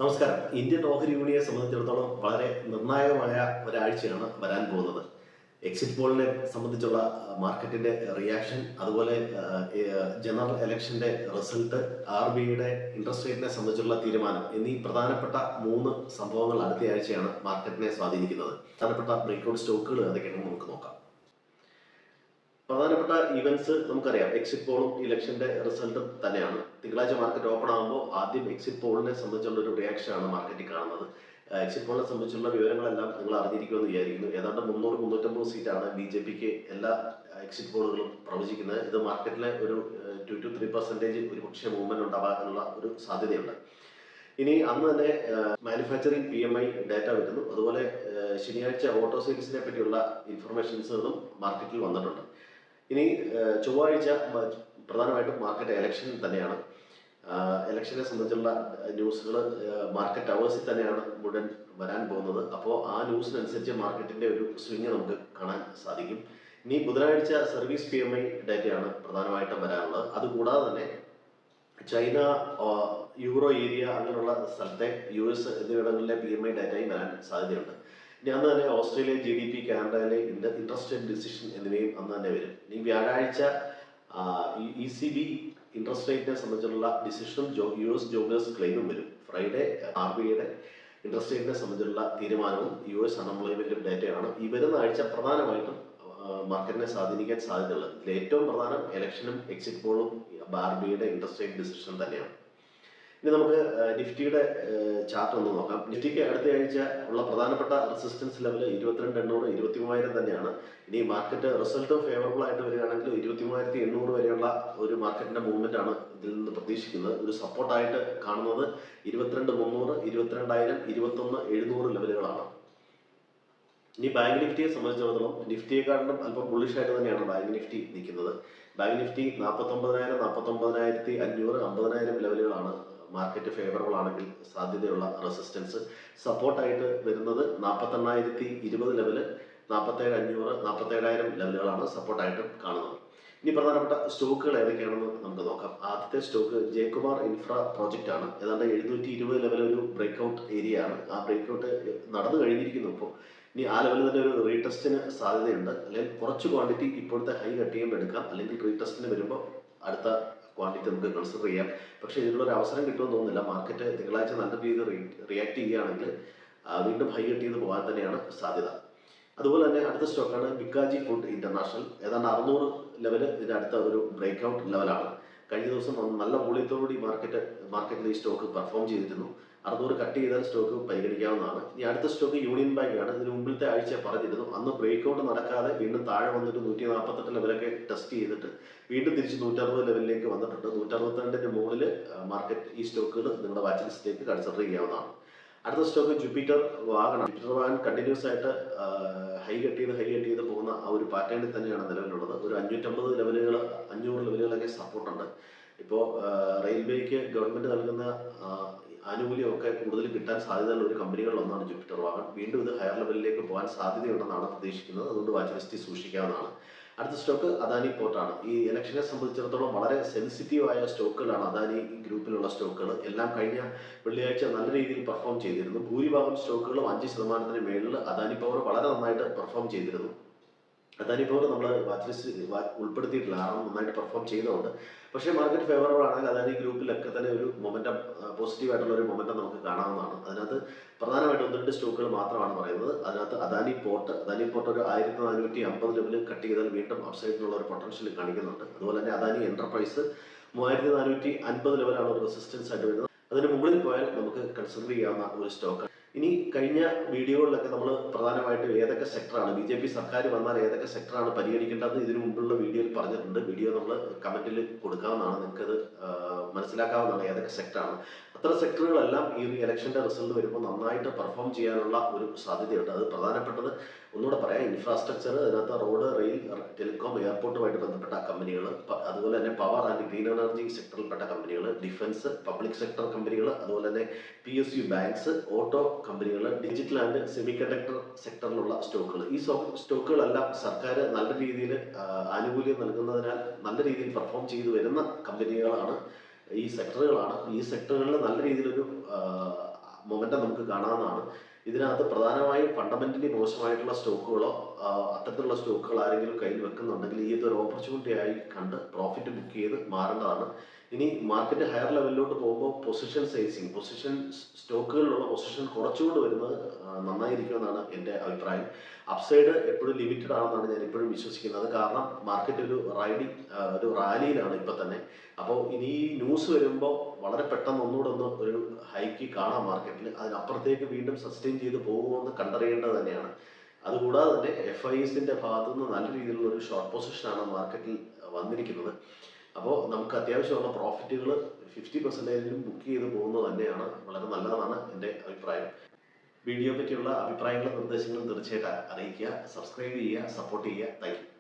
നമസ്കാരം. ഇന്ത്യൻ ഓഹരി വിപണിയെ സംബന്ധിച്ചിടത്തോളം വളരെ നിർണായകമായ ഒരാഴ്ചയാണ് വരാൻ പോകുന്നത്. എക്സിറ്റ് പോളിനെ സംബന്ധിച്ചുള്ള മാർക്കറ്റിന്റെ റിയാക്ഷൻ, അതുപോലെ ജനറൽ ഇലക്ഷന്റെ റിസൾട്ട്, RBIയുടെ ഇൻട്രസ്റ്റ് റേറ്റിനെ സംബന്ധിച്ചുള്ള തീരുമാനം എന്നീ പ്രധാനപ്പെട്ട 3 സംഭവങ്ങൾ അടുത്തയാഴ്ചയാണ് മാർക്കറ്റിനെ സ്വാധീനിക്കുന്നത്. പ്രധാനപ്പെട്ട ബ്രേക്ക്ഔട്ട് സ്റ്റോക്കുകൾ ഏതൊക്കെയാണെന്ന് നമുക്ക് നോക്കാം. പ്രധാനപ്പെട്ട ഇവന്റ്സ് നമുക്കറിയാം. എക്സിറ്റ് പോളും ഇലക്ഷന്റെ റിസൾട്ടും തന്നെയാണ്. തിങ്കളാഴ്ച മാർക്കറ്റ് ഓപ്പൺ ആകുമ്പോൾ ആദ്യം എക്സിറ്റ് പോളിനെ സംബന്ധിച്ചുള്ള ഒരു റിയാക്ഷൻ ആണ് മാർക്കറ്റിൽ കാണുന്നത്. എക്സിറ്റ് പോളിനെ സംബന്ധിച്ചുള്ള വിവരങ്ങളെല്ലാം നിങ്ങൾ അറിഞ്ഞിരിക്കുമെന്ന് വിചാരിക്കുന്നു. ഏതാണ്ട് 300-350 സീറ്റാണ് BJPക്ക് എല്ലാ എക്സിറ്റ് പോളുകളും പ്രവചിക്കുന്നത്. ഇത് മാർക്കറ്റിലെ ഒരു 2-3% ഒരു പക്ഷേ മൂവ്മെന്റ് ഉണ്ടാകാനുള്ള ഒരു സാധ്യതയുണ്ട്. ഇനി അന്ന് തന്നെ മാനുഫാക്ചറിംഗ് PMI ഡാറ്റ വരുന്നു. അതുപോലെ ശനിയാഴ്ച ഓട്ടോ സെയിൽസിനെ പറ്റിയുള്ള ഇൻഫർമേഷൻസുകളും മാർക്കറ്റിൽ വന്നിട്ടുണ്ട്. ഇനി ചൊവ്വാഴ്ച പ്രധാനമായിട്ടും മാർക്കറ്റ് ഇലക്ഷൻ തന്നെയാണ്. ഇലക്ഷനെ സംബന്ധിച്ചുള്ള ന്യൂസുകൾ മാർക്കറ്റ് അവേഴ്സിൽ തന്നെയാണ് മുഴുവൻ വരാൻ പോകുന്നത്. അപ്പോൾ ആ ന്യൂസിനനുസരിച്ച് മാർക്കറ്റിന്റെ ഒരു സ്വിങ് നമുക്ക് കാണാൻ സാധിക്കും. ഇനി ബുധനാഴ്ച സർവീസ് PMI ഡാറ്റയാണ് പ്രധാനമായിട്ടും വരാനുള്ളത്. അതുകൂടാതെ തന്നെ ചൈന, യൂറോ ഏരിയ അങ്ങനെയുള്ള സ്ഥലത്തെ US എന്നിവിടങ്ങളിലെ PMI ഡാറ്റയും വരാൻ സാധ്യതയുണ്ട്. ഇനി അന്ന് തന്നെ ഓസ്ട്രേലിയ GDP, കാനഡയിലെ ഇൻട്രസ്റ്റ് റേറ്റ് ഡിസിഷൻ എന്നിവയും അന്ന് തന്നെ വരും. ഇനി വ്യാഴാഴ്ച ECB ഇൻട്രസ്റ്റ് റേറ്റിനെ സംബന്ധിച്ചുള്ള ഡിസിഷനും US ജോബ്ലെസ് ക്ലെയിമും വരും. ഫ്രൈഡേ RBIയുടെ ഇൻട്രസ്റ്റ് റേറ്റിനെ സംബന്ധിച്ചുള്ള തീരുമാനവും US അൺഎംപ്ലോയ്മെന്റ് ഡാറ്റയാണ്. ഈ വരുന്ന ആഴ്ച പ്രധാനമായിട്ടും മാർക്കറ്റിനെ സ്വാധീനിക്കാൻ സാധ്യതയുള്ളത്. ഇതിൽ ഏറ്റവും പ്രധാനം ഇലക്ഷനും എക്സിറ്റ് പോളും RBIയുടെ ഇൻട്രസ്റ്റ് റേറ്റ് ഡിസിഷൻ തന്നെയാണ്. ഇനി നമുക്ക് നിഫ്റ്റിയുടെ ചാർട്ട് ഒന്ന് നോക്കാം. നിഫ്റ്റിക്ക് അടുത്തയാഴ്ച ഉള്ള പ്രധാനപ്പെട്ട റെസിസ്റ്റൻസ് ലെവൽ 22,800, 23,000 തന്നെയാണ്. ഇനി മാർക്കറ്റ് റിസൾട്ട് ഫേവറബിൾ ആയിട്ട് വരികയാണെങ്കിൽ 23,800 വരെയുള്ള ഒരു മാർക്കറ്റിന്റെ മൂവ്മെന്റ് ആണ് ഇതിൽ നിന്ന് പ്രതീക്ഷിക്കുന്നത്. ഒരു സപ്പോർട്ടായിട്ട് കാണുന്നത് 22,300, 22,000, 21,700 ലെവലുകളാണ്. ഇനി ബാങ്ക് നിഫ്റ്റിയെ സംബന്ധിച്ചിടത്തോളം നിഫ്റ്റിയെക്കാട്ടിലും അല്പം ബുള്ളിഷായിട്ട് തന്നെയാണ് ബാങ്ക് നിഫ്റ്റി നിൽക്കുന്നത്. ബാങ്ക് നിഫ്റ്റി 49,000, 49,500, 50,000 ലെവലുകളാണ് മാർക്കറ്റ് ഫേവറബിൾ ആണെങ്കിൽ സാധ്യതയുള്ള റെസിസ്റ്റൻസ്. സപ്പോർട്ടായിട്ട് വരുന്നത് 48,020 ലെവല്, 47,500, 47,000 ലെവലുകളാണ് സപ്പോർട്ടായിട്ട് കാണുന്നത്. ഇനി പ്രധാനപ്പെട്ട സ്റ്റോക്കുകൾ ഏതൊക്കെയാണെന്ന് നമുക്ക് നോക്കാം. ആദ്യത്തെ സ്റ്റോക്ക് ജയകുമാർ ഇൻഫ്ര പ്രോജക്റ്റ് ആണ്. ഏതാണ്ട് 720 ലെവൽ ഒരു ബ്രേക്ക്ഔട്ട് ഏരിയ ആണ്. ആ ബ്രേക്ക്ഔട്ട് നടന്നു കഴിഞ്ഞിരിക്കുന്നു. ഇപ്പോൾ ഇനി ആ ലെവലിൽ തന്നെ ഒരു റീടെസ്റ്റിന് സാധ്യതയുണ്ട്. അല്ലെങ്കിൽ കുറച്ച് ക്വാണ്ടിറ്റി ഇപ്പോഴത്തെ ഹൈ കട്ട് ചെയ്യുമ്പോൾ എടുക്കാം, അല്ലെങ്കിൽ റീടെസ്റ്റിന് വരുമ്പോൾ അടുത്ത ക്വാണ്ടിറ്റി നമുക്ക് കൺസിഡർ ചെയ്യാം. പക്ഷേ ഇതിനുള്ളൊരു അവസരം കിട്ടുമെന്ന് തോന്നുന്നില്ല. മാർക്കറ്റ് തിങ്കളാഴ്ച നല്ല രീതിയിൽ റിയാക്ട് ചെയ്യുകയാണെങ്കിൽ വീണ്ടും ഹൈ കട്ട് ചെയ്ത് പോകാൻ തന്നെയാണ് സാധ്യത. അതുപോലെ തന്നെ അടുത്ത സ്റ്റോക്കാണ് ബിക്കാജി ഫുഡ് ഇന്റർനാഷണൽ. ഏതാണ്ട് 600 ലെവൽ ഇതിന്റെ അടുത്ത ഒരു ബ്രേക്ക്ഔട്ട് ലെവലാണ്. കഴിഞ്ഞ ദിവസം നല്ല മൂല്യത്തോടുകൂടി മാർക്കറ്റിൽ ഈ സ്റ്റോക്ക് പെർഫോം ചെയ്തിരുന്നു. 600 കട്ട് ചെയ്താൽ സ്റ്റോക്ക് പരിഗണിക്കാവുന്നതാണ്. ഇനി അടുത്ത സ്റ്റോക്ക് യൂണിയൻ ബാങ്ക് ആണ്. ഇതിന് മുമ്പിലത്തെ ആഴ്ച പറഞ്ഞിരുന്നു. അന്ന് ബ്രേക്ക്ഔട്ട് നടക്കാതെ വീണ്ടും താഴെ വന്നിട്ട് 148 ലെവലൊക്കെ ടെസ്റ്റ് ചെയ്തിട്ട് വീണ്ടും തിരിച്ച് 160 ലെവലിലേക്ക് വന്നിട്ടുണ്ട്. 162ന്റെ മുകളിൽ മാർക്കറ്റ് ഈ സ്റ്റോക്കുകൾ നിങ്ങളുടെ വാച്ച് ലിസ്റ്റിലേക്ക് കൺസിഡർ ചെയ്യാവുന്നതാണ്. അടുത്ത stock Jupiter wagon. Jupiter wagon continuous ആയിട്ട് ഹൈ കട്ട് ചെയ്ത് പോകുന്ന ആ ഒരു പാറ്റേണിൽ തന്നെയാണ് നിലവിലുള്ളത്. ഒരു 550 ലെവലുകൾ, 500 ലെവലുകളൊക്കെ സപ്പോർട്ടുണ്ട്. ഇപ്പോൾ റെയിൽവേക്ക് ഗവൺമെന്റ് നൽകുന്ന ആനുകൂല്യമൊക്കെ കൂടുതൽ കിട്ടാൻ സാധ്യതയുള്ള ഒരു കമ്പനികളിലൊന്നാണ് ജൂപ്പിറ്റർ വാഗൺ. വീണ്ടും ഇത് ഹയർ ലെവലിലേക്ക് പോകാൻ സാധ്യതയുണ്ടെന്നാണ് പ്രതീക്ഷിക്കുന്നത്. അതുകൊണ്ട് വാച്ച് ലിസ്റ്റിൽ സൂക്ഷിക്കാവുന്നതാണ്. അടുത്ത സ്റ്റോക്ക് അദാനി പോർട്ടാണ്. ഈ ഇലക്ഷനെ സംബന്ധിച്ചിടത്തോളം വളരെ സെൻസിറ്റീവ് ആയ സ്റ്റോക്കുകളാണ് അദാനി ഗ്രൂപ്പിലുള്ള സ്റ്റോക്കുകൾ. എല്ലാം കഴിഞ്ഞ വെള്ളിയാഴ്ച നല്ല രീതിയിൽ പെർഫോം ചെയ്തിരുന്നു. ഭൂരിഭാഗം സ്റ്റോക്കുകളും 5% മേളിൽ അദാനി പവർ വളരെ നന്നായിട്ട് പെർഫോം ചെയ്തിരുന്നു. അദാനി പവർ നമ്മൾ വാച്ച് ലിസ്റ്റ് ഉൾപ്പെടുത്തിയിട്ടില്ല, കാരണം നന്നായിട്ട് പെർഫോം ചെയ്തുകൊണ്ട്. പക്ഷേ മാർക്കറ്റ് ഫേവറബിൾ ആണെങ്കിൽ അദാനി ഗ്രൂപ്പിലൊക്കെ തന്നെ ഒരു മൊമെന്റം, പോസിറ്റീവായിട്ടുള്ള ഒരു മൊമെന്റം നമുക്ക് കാണാവുന്നതാണ്. അതിനകത്ത് പ്രധാനമായിട്ട് 1-2 സ്റ്റോക്കുകൾ മാത്രമാണ് പറയുന്നത്. അതിനകത്ത് അദാനി പോർട്ട് ഒരു 1450 ലെവലിൽ കട്ട് ചെയ്താൽ വീണ്ടും അപ്സൈഡിനുള്ള ഒരു പൊട്ടൻഷ്യൽ കാണിക്കുന്നുണ്ട്. അതുപോലെ തന്നെ അദാനി എന്റർപ്രൈസ് 3450 ലെവലാണ് ഒരു റെസിസ്റ്റൻസ് ആയിട്ട് വരുന്നത്. അതിന് മുകളിൽ പോയാൽ നമുക്ക് കൺസിഡർ ചെയ്യാവുന്ന ഒരു സ്റ്റോക്ക്. ഇനി കഴിഞ്ഞ വീഡിയോകളിലൊക്കെ നമ്മൾ പ്രധാനമായിട്ടും ഏതൊക്കെ സെക്ടറാണ് BJP സർക്കാർ വന്നാൽ ഏതൊക്കെ സെക്ടറാണ് പരിഗണിക്കേണ്ടത് ഇതിനു മുമ്പുള്ള വീഡിയോയിൽ പറഞ്ഞിട്ടുണ്ട്. വീഡിയോ നമ്മൾ കമന്റിൽ കൊടുക്കാവുന്നതാണ്, നിങ്ങൾക്കത് മനസ്സിലാക്കാവുന്നതാണ് ഏതൊക്കെ സെക്ടറാണ്. അത്തരം സെക്ടറുകളെല്ലാം ഈ ഇലക്ഷന്റെ റിസൾട്ട് വരുമ്പോൾ നന്നായിട്ട് പെർഫോം ചെയ്യാനുള്ള ഒരു സാധ്യതയുണ്ട്. അത് പ്രധാനപ്പെട്ടത് ഒന്നുകൂടെ പറയാം, ഇൻഫ്രാസ്ട്രക്ചർ, അതിനകത്ത് റോഡ്, റെയിൽ, ടെലികോം, എയർപോർട്ടുമായിട്ട് ബന്ധപ്പെട്ട കമ്പനികൾ, അതുപോലെ തന്നെ പവർ ആൻഡ് ഗ്രീൻ എനർജി സെക്ടറിൽപ്പെട്ട കമ്പനികൾ, ഡിഫൻസ്, പബ്ലിക് സെക്ടർ കമ്പനികൾ, അതുപോലെ തന്നെ PSU ബാങ്ക്സ്, ഓട്ടോ കമ്പനികൾ, ഡിജിറ്റൽ ആൻഡ് സെമി കണ്ടക്ടർ സെക്ടറിലുള്ള സ്റ്റോക്കുകൾ. ഈ സ്റ്റോക്കുകളെല്ലാം സർക്കാർ നല്ല രീതിയിൽ ആനുകൂല്യം നൽകുന്നതിനാൽ നല്ല രീതിയിൽ പെർഫോം ചെയ്തു വരുന്ന കമ്പനികളാണ്, ഈ സെക്ടറുകളാണ്. ഈ സെക്ടറുകളിൽ നല്ല രീതിയിലൊരു മൊമെന്റം നമുക്ക് കാണാവുന്നതാണ്. ഇതിനകത്ത് പ്രധാനമായും ഫണ്ടമെന്റലി മോശമായിട്ടുള്ള സ്റ്റോക്കുകളോ അത്തരത്തിലുള്ള സ്റ്റോക്കുകൾ ആരെങ്കിലും കയ്യിൽ വെക്കുന്നുണ്ടെങ്കിൽ ഈ ഇതൊരു ഓപ്പർച്യൂണിറ്റി ആയി കണ്ട് പ്രോഫിറ്റ് ബുക്ക് ചെയ്ത് മാറേണ്ടതാണ്. ഇനി മാർക്കറ്റ് ഹയർ ലെവലിലോട്ട് പോകുമ്പോൾ പൊസിഷൻ സൈസിങ്, സ്റ്റോക്കുകളിലുള്ള പൊസിഷൻ കുറച്ചുകൊണ്ട് വരുന്നത് നന്നായിരിക്കുമെന്നാണ് എൻ്റെ അഭിപ്രായം. അപ്സൈഡ് എപ്പോഴും ലിമിറ്റഡ് ആണെന്നാണ് ഞാൻ ഇപ്പോഴും വിശ്വസിക്കുന്നത്. കാരണം മാർക്കറ്റ് ഒരു റാലിയിലാണ് ഇപ്പം തന്നെ. അപ്പോൾ ഇനി ഈ ന്യൂസ് വരുമ്പോൾ വളരെ പെട്ടെന്ന് ഒന്നുകൂടെ ഒരു ഹൈക്ക് കാണാം മാർക്കറ്റിൽ. അതിനപ്പുറത്തേക്ക് വീണ്ടും സസ്റ്റെയിൻ ചെയ്ത് പോകുമോ എന്ന് കണ്ടറിയേണ്ടത് തന്നെയാണ്. അതുകൂടാതെ തന്നെ FISന്റെ ഭാഗത്തുനിന്ന് നല്ല രീതിയിലുള്ള ഒരു ഷോർട്ട് പൊസിഷനാണ് മാർക്കറ്റിൽ വന്നിരിക്കുന്നത്. അപ്പോൾ നമുക്ക് അത്യാവശ്യമുള്ള പ്രോഫിറ്റുകൾ 50% ബുക്ക് ചെയ്ത് പോകുന്നത് തന്നെയാണ് വളരെ നല്ലതെന്നാണ് എൻ്റെ അഭിപ്രായം. വീഡിയോ പറ്റിയുള്ള അഭിപ്രായങ്ങളും നിർദ്ദേശങ്ങളും തീർച്ചയായിട്ടും അറിയിക്കുക. സബ്സ്ക്രൈബ് ചെയ്യുക, സപ്പോർട്ട് ചെയ്യുക. Thank you.